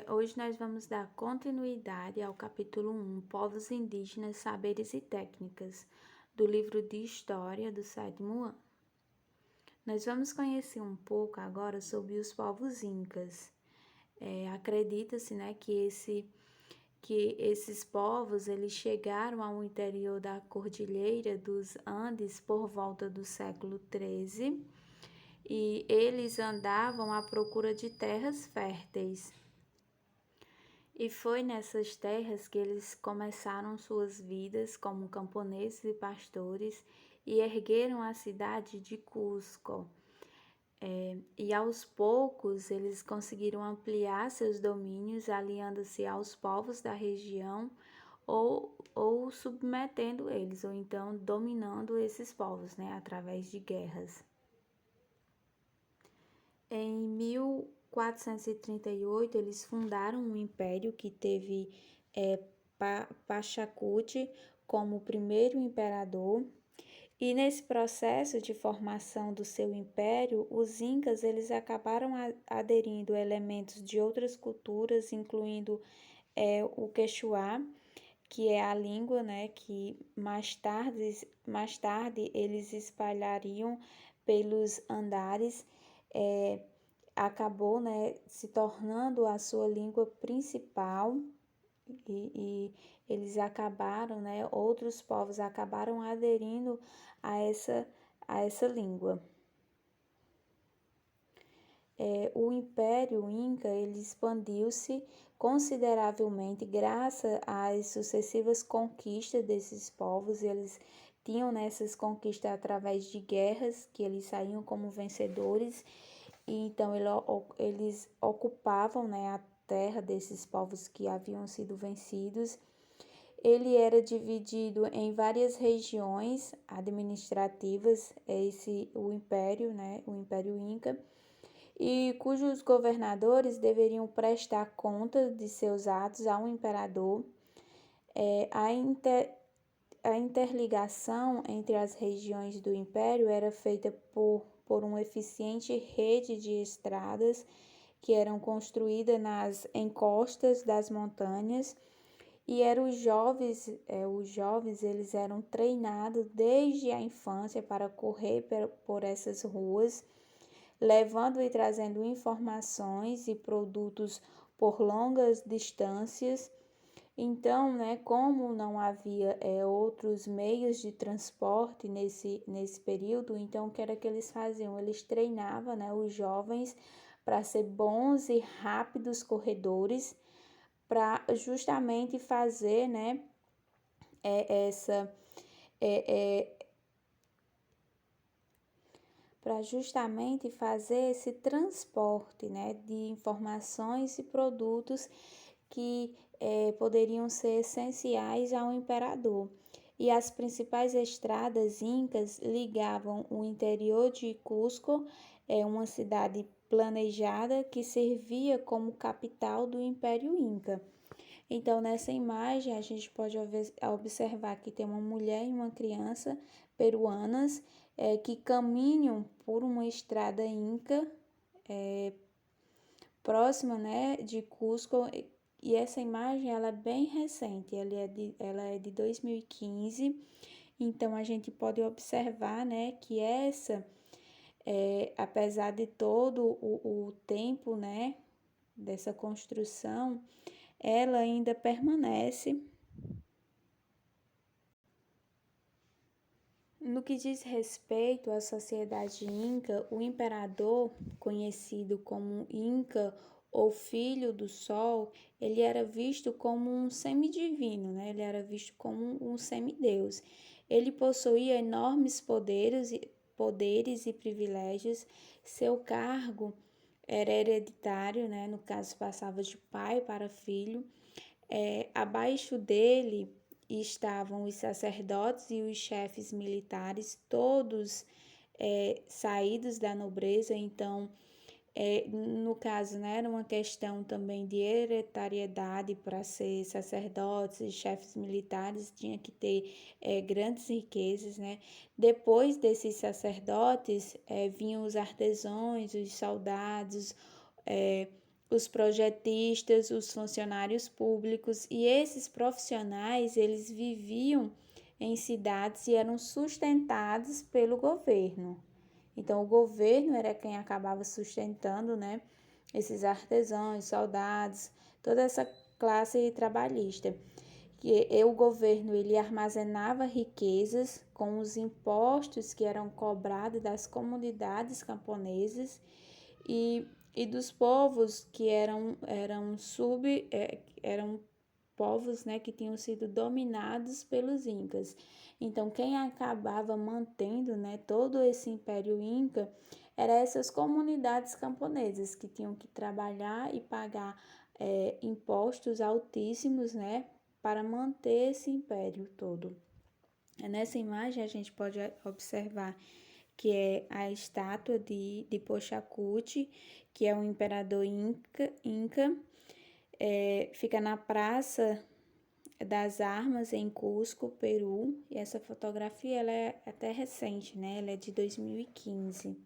Hoje nós vamos dar continuidade ao capítulo 1, Povos Indígenas, Saberes e Técnicas, do livro de História do 7º ano. Nós vamos conhecer um pouco agora sobre os povos incas. Acredita-se, né, que esses povos eles chegaram ao interior da Cordilheira dos Andes por volta do século XIII e eles andavam à procura de terras férteis. E foi nessas terras que eles começaram suas vidas como camponeses e pastores e ergueram a cidade de Cusco. E aos poucos eles conseguiram ampliar seus domínios, aliando-se aos povos da região ou submetendo eles, ou então dominando esses povos, né, através de guerras. Em 1438, eles fundaram um império que teve Pachacuti como primeiro imperador. E nesse processo de formação do seu império, os incas eles acabaram aderindo elementos de outras culturas, incluindo o quechua, que é a língua, né, que mais tarde eles espalhariam pelos Andares, acabou, né, se tornando a sua língua principal e eles acabaram, né, outros povos acabaram aderindo a essa língua. O Império Inca ele expandiu-se consideravelmente graças às sucessivas conquistas desses povos. Eles tinham nessas conquistas através de guerras, que eles saíam como vencedores, e então eles ocupavam, né, a terra desses povos que haviam sido vencidos. Ele era dividido em várias regiões administrativas, o império, né, o Império Inca, e cujos governadores deveriam prestar conta de seus atos ao imperador. A interligação entre as regiões do império era feita por uma eficiente rede de estradas que eram construídas nas encostas das montanhas, e os jovens eles eram treinados desde a infância para correr por essas ruas, levando e trazendo informações e produtos por longas distâncias. Então, né, como não havia outros meios de transporte nesse período, então o que era que eles faziam? Eles treinavam, né, os jovens para ser bons e rápidos corredores, para justamente fazer, né, para justamente fazer esse transporte, né, de informações e produtos que poderiam ser essenciais ao imperador. E as principais estradas incas ligavam o interior de Cusco, uma cidade planejada que servia como capital do Império Inca. Então, nessa imagem, a gente pode observar que tem uma mulher e uma criança peruanas que caminham por uma estrada inca próxima, né, de Cusco. E essa imagem ela é bem recente, ela é de 2015. Então, a gente pode observar, né, que apesar de todo o tempo, né, dessa construção, ela ainda permanece. No que diz respeito à sociedade inca, o imperador, conhecido como Inca ou Filho do Sol, ele era visto como um semidivino, né? Ele era visto como um semideus. Ele possuía enormes poderes e privilégios. Seu cargo era hereditário, né? No caso, passava de pai para filho. Abaixo dele estavam os sacerdotes e os chefes militares, todos saídos da nobreza. Então, no caso, né, era uma questão também de hereditariedade para ser sacerdotes e chefes militares, tinha que ter grandes riquezas, né? Depois desses sacerdotes vinham os artesãos, os soldados, os projetistas, os funcionários públicos, e esses profissionais, eles viviam em cidades e eram sustentados pelo governo. Então, o governo era quem acabava sustentando, né, esses artesãos, soldados, toda essa classe trabalhista. Que o governo ele armazenava riquezas com os impostos que eram cobrados das comunidades camponesas e dos povos que eram povos, né, que tinham sido dominados pelos incas. Então, quem acabava mantendo, né, todo esse império inca eram essas comunidades camponesas que tinham que trabalhar e pagar impostos altíssimos, né, para manter esse império todo. Nessa imagem a gente pode observar que é a estátua de Pochacuti, que é um imperador inca, fica na Praça das Armas em Cusco, Peru, e essa fotografia ela é até recente, né? Ela é de 2015.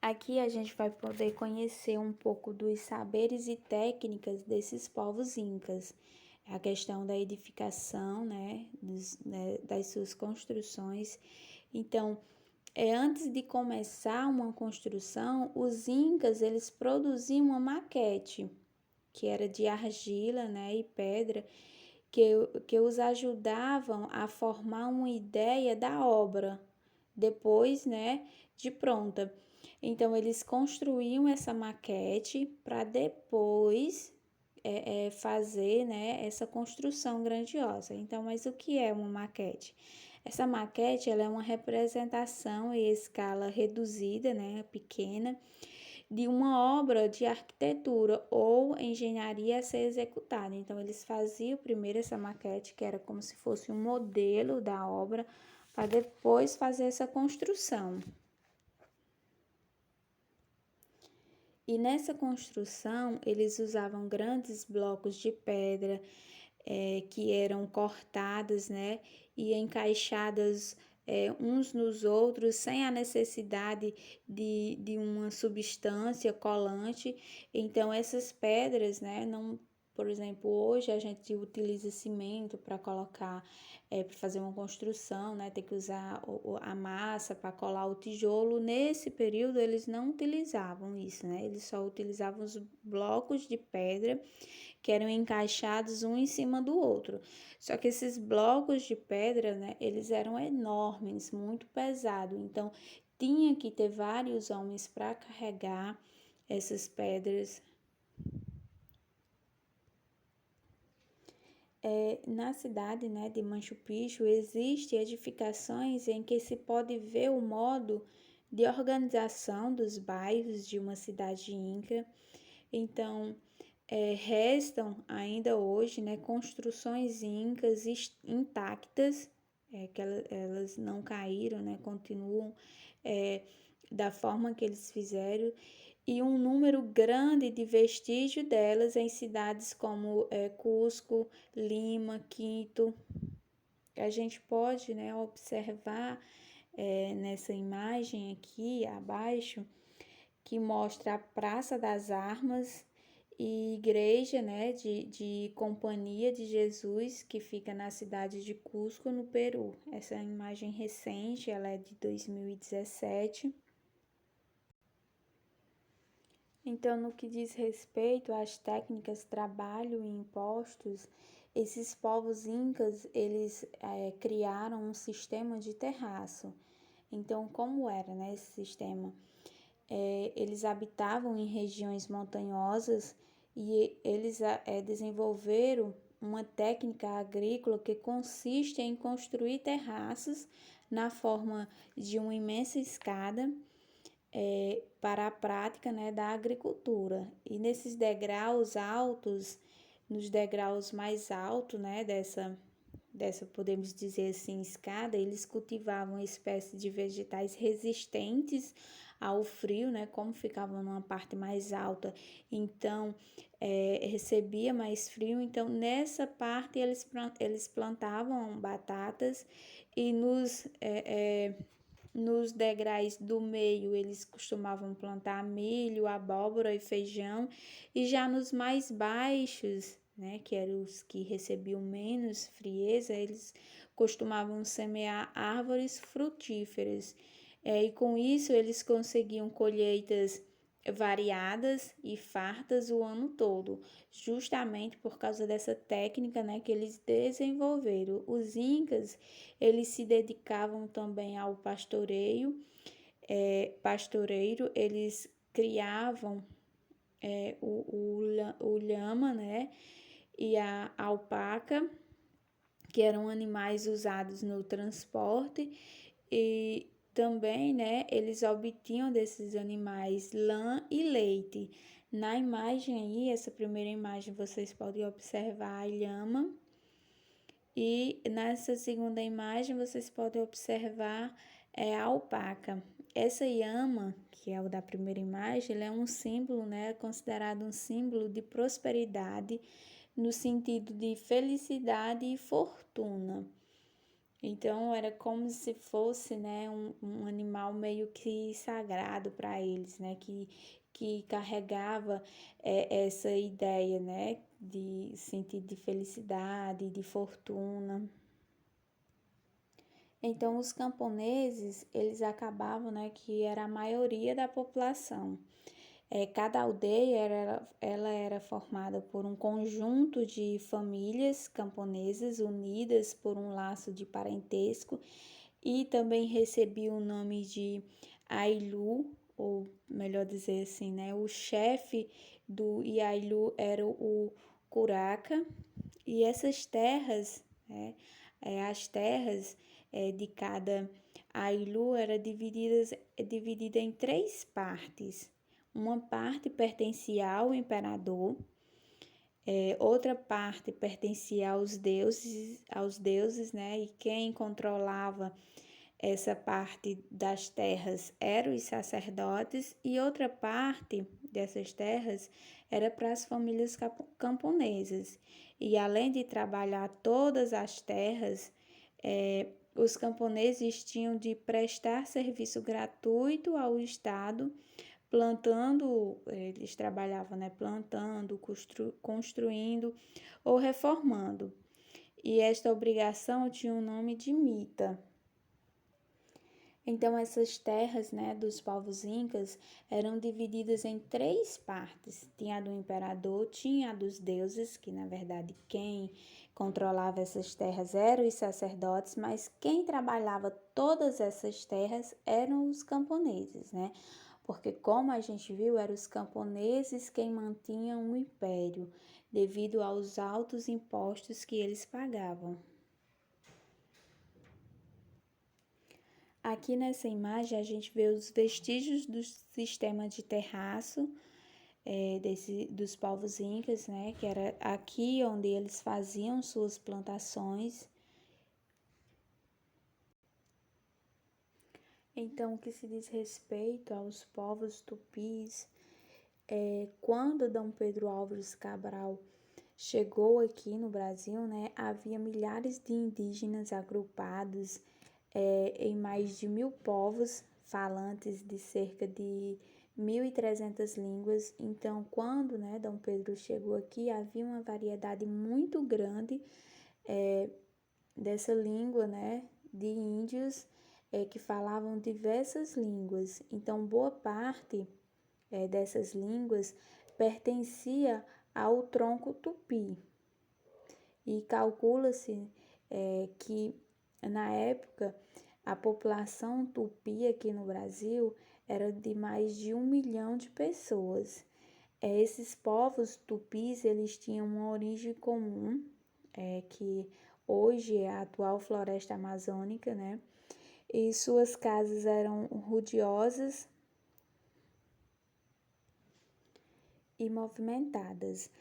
Aqui a gente vai poder conhecer um pouco dos saberes e técnicas desses povos incas. A questão da edificação, né, das suas construções. Então, antes de começar uma construção, os incas eles produziam uma maquete, que era de argila, né, e pedra, que os ajudavam a formar uma ideia da obra, depois, né, de pronta. Então, eles construíam essa maquete para depois fazer, né, essa construção grandiosa. Então, mas o que é uma maquete? Essa maquete ela é uma representação em escala reduzida, né, pequena, de uma obra de arquitetura ou engenharia a ser executada. Então, eles faziam primeiro essa maquete, que era como se fosse um modelo da obra, para depois fazer essa construção. E nessa construção, eles usavam grandes blocos de pedra que eram cortadas, né, e encaixadas uns nos outros, sem a necessidade de uma substância colante. Então, essas pedras, né, não, por exemplo, hoje a gente utiliza cimento para colocar, para fazer uma construção, né, tem que usar a massa para colar o tijolo. Nesse período, eles não utilizavam isso, né, eles só utilizavam os blocos de pedra que eram encaixados um em cima do outro. Só que esses blocos de pedra, né, eles eram enormes, muito pesados. Então, tinha que ter vários homens para carregar essas pedras. Na cidade, né, de Machu Picchu, existem edificações em que se pode ver o modo de organização dos bairros de uma cidade inca. Então, restam ainda hoje, né, construções incas intactas, que elas não caíram, né, continuam da forma que eles fizeram, e um número grande de vestígios delas em cidades como Cusco, Lima, Quito. A gente pode, né, observar nessa imagem aqui abaixo, que mostra a Praça das Armas e igreja, né, de Companhia de Jesus, que fica na cidade de Cusco, no Peru. Essa imagem recente, ela é de 2017. Então, no que diz respeito às técnicas, trabalho e impostos, esses povos incas, eles criaram um sistema de terraço. Então, como era, né, esse sistema? Eles habitavam em regiões montanhosas e eles desenvolveram uma técnica agrícola que consiste em construir terraços na forma de uma imensa escada para a prática, né, da agricultura. E nesses degraus altos, nos degraus mais altos, né, dessa podemos dizer assim, escada, eles cultivavam espécies de vegetais resistentes ao frio, né, como ficavam numa parte mais alta, então recebia mais frio, então nessa parte eles plantavam batatas e Nos degraus do meio, eles costumavam plantar milho, abóbora e feijão, e já nos mais baixos, né, que eram os que recebiam menos frieza, eles costumavam semear árvores frutíferas. E com isso, eles conseguiam colheitas variadas e fartas o ano todo, justamente por causa dessa técnica, né, que eles desenvolveram. Os incas, eles se dedicavam também ao pastoreiro, eles criavam o lhama, né, e a alpaca, que eram animais usados no transporte, e também, né, eles obtinham desses animais lã e leite. Na imagem aí, essa primeira imagem, vocês podem observar a lhama, e nessa segunda imagem vocês podem observar a alpaca. Essa llama, que é o da primeira imagem, ele é um símbolo, né, considerado um símbolo de prosperidade, no sentido de felicidade e fortuna. Então era como se fosse, né, um animal meio que sagrado para eles, né, que carregava essa ideia, né, de sentido de felicidade, de fortuna. Então os camponeses, eles acabavam, né, que era a maioria da população. Cada aldeia ela era formada por um conjunto de famílias camponesas unidas por um laço de parentesco e também recebia o nome de Ailu, ou melhor dizer assim, né? O chefe do Iailu era o Curaca, e essas terras, né? As terras de cada Ailu era dividida em três partes. Uma parte pertencia ao imperador, outra parte pertencia aos deuses, né? E quem controlava essa parte das terras eram os sacerdotes, e outra parte dessas terras era para as famílias camponesas. E além de trabalhar todas as terras, os camponeses tinham de prestar serviço gratuito ao Estado, plantando, eles trabalhavam, né, plantando, construindo ou reformando. E esta obrigação tinha o nome de mita. Então, essas terras, né, dos povos incas eram divididas em três partes. Tinha a do imperador, tinha a dos deuses, que na verdade quem controlava essas terras eram os sacerdotes, mas quem trabalhava todas essas terras eram os camponeses, né? Porque, como a gente viu, eram os camponeses quem mantinham o império, devido aos altos impostos que eles pagavam. Aqui nessa imagem a gente vê os vestígios do sistema de terraço dos povos incas, né? Que era aqui onde eles faziam suas plantações. Então, o que se diz respeito aos povos tupis, quando Dom Pedro Álvares Cabral chegou aqui no Brasil, né? Havia milhares de indígenas agrupados em mais de 1.000 povos falantes de cerca de 1.300 línguas. Então, quando, né, Dom Pedro chegou aqui, havia uma variedade muito grande dessa língua, né, de índios que falavam diversas línguas. Então, boa parte dessas línguas pertencia ao tronco tupi. E calcula-se que na época a população tupi aqui no Brasil era de mais de 1 milhão de pessoas. Esses povos tupis, eles tinham uma origem comum, que hoje é a atual floresta amazônica, né? E suas casas eram ruidosas e movimentadas.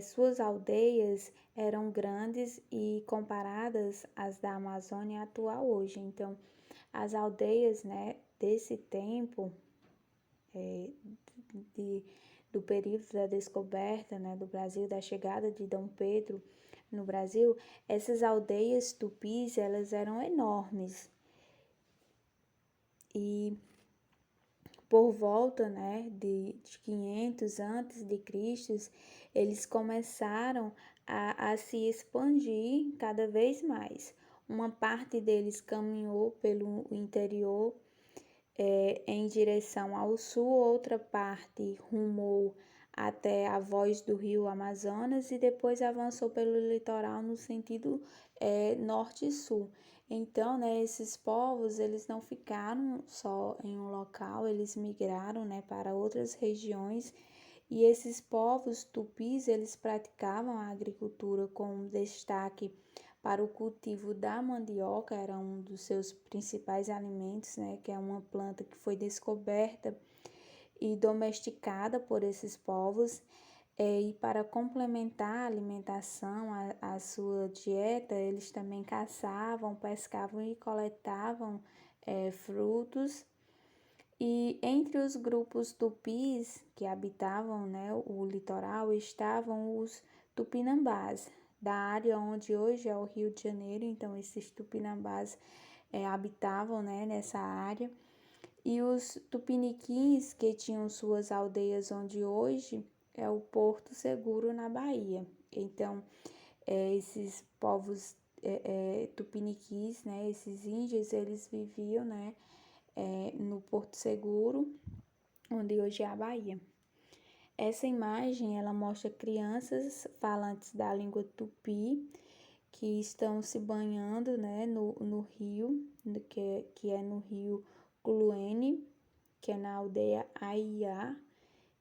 Suas aldeias eram grandes e comparadas às da Amazônia atual hoje. Então, as aldeias, né, desse tempo, do período da descoberta, né, do Brasil, da chegada de Dom Pedro no Brasil, essas aldeias tupis, elas eram enormes. e por volta, né, de 500 antes de Cristo, eles começaram a se expandir cada vez mais. Uma parte deles caminhou pelo interior em direção ao sul, outra parte rumou até a voz do rio Amazonas e depois avançou pelo litoral no sentido norte e sul. Então, né, esses povos, eles não ficaram só em um local, eles migraram, né, para outras regiões, e esses povos tupis, eles praticavam a agricultura com destaque para o cultivo da mandioca, era um dos seus principais alimentos, né, que é uma planta que foi descoberta e domesticada por esses povos, e para complementar a alimentação, a sua dieta, eles também caçavam, pescavam e coletavam frutos. E entre os grupos tupis que habitavam, né, o litoral estavam os tupinambás, da área onde hoje é o Rio de Janeiro. Então esses tupinambás habitavam, né, nessa área. E os tupiniquins, que tinham suas aldeias onde hoje é o Porto Seguro, na Bahia. Então esses povos tupiniquins, né, esses índios, eles viviam, né, no Porto Seguro, onde hoje é a Bahia. Essa imagem, ela mostra crianças falantes da língua tupi que estão se banhando, né, no rio, que é no rio Culuene, que é na aldeia Aiá,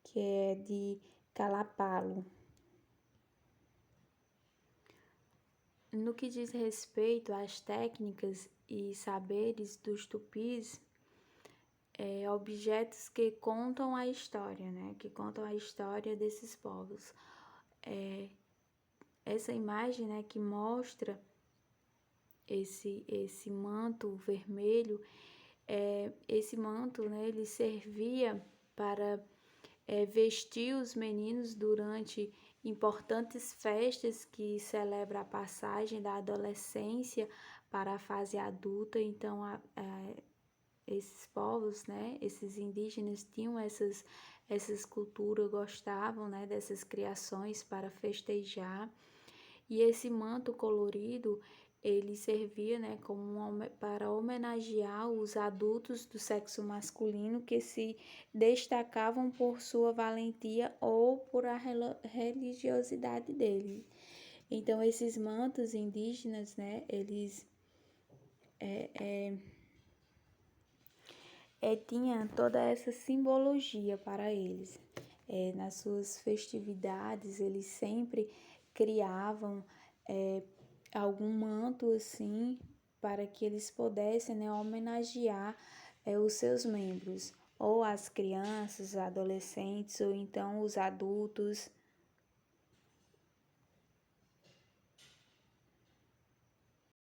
que é de Calapalo. No que diz respeito às técnicas e saberes dos tupis, objetos que contam a história, né? Que contam a história desses povos. Essa imagem, né, que mostra esse manto vermelho, esse manto, né, ele servia para vestir os meninos durante importantes festas que celebram a passagem da adolescência para a fase adulta. Então, esses povos, né, esses indígenas tinham essas culturas, gostavam, né, dessas criações para festejar. E esse manto colorido, ele servia, né, para homenagear os adultos do sexo masculino que se destacavam por sua valentia ou por a religiosidade deles. Então, esses mantos indígenas, né, eles tinha toda essa simbologia para eles. Nas suas festividades, eles sempre criavam algum manto assim para que eles pudessem, né, homenagear os seus membros, ou as crianças, adolescentes, ou então os adultos.